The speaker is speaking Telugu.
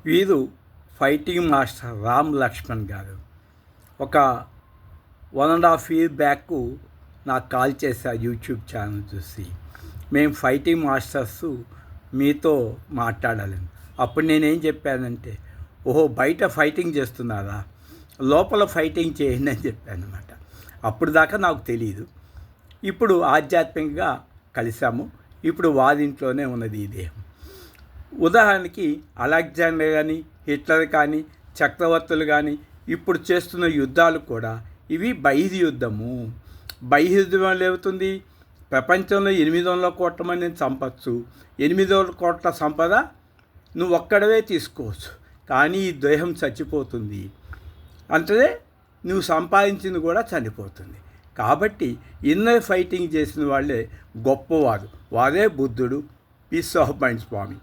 వీరు ఫైటింగ్ మాస్టర్ రామ్ లక్ష్మణ్ గారు. ఒక 1.5 year బ్యాక్ నాకు కాల్ చేశారు యూట్యూబ్ ఛానల్ చూసి. మేము ఫైటింగ్ మాస్టర్స్ మీతో మాట్లాడాలని. అప్పుడు నేనేం చెప్పానంటే, ఓహో బయట ఫైటింగ్ చేస్తున్నారా, లోపల ఫైటింగ్ చేయండి అని చెప్పాను అనమాట. అప్పుడు దాకా నాకు తెలియదు. ఇప్పుడు ఆధ్యాత్మికంగా కలిసాము. ఇప్పుడు వారింట్లోనే ఉన్నది ఈ దేహం. ఉదాహరణకి అలెగ్జాండర్ కానీ, హిట్లర్ కానీ, చక్రవర్తులు కానీ ఇప్పుడు చేస్తున్న యుద్ధాలు కూడా ఇవి బహిర్యుద్ధము. బహిర్యుద్ధం వల్ల ఏమవుతుంది? ప్రపంచంలో 800 కోట్ల మందిని చంపచ్చు. 800 కోట్ల సంపద నువ్వు ఒక్కడవే తీసుకోవచ్చు, కానీ ఈ దేహం చచ్చిపోతుంది. అంటే నువ్వు సంపాదించింది కూడా చనిపోతుంది. కాబట్టి ఇన్నర్ ఫైటింగ్ చేసిన వాళ్ళే గొప్పవారు. వారే బుద్ధుడు. Peace of mind Swamy.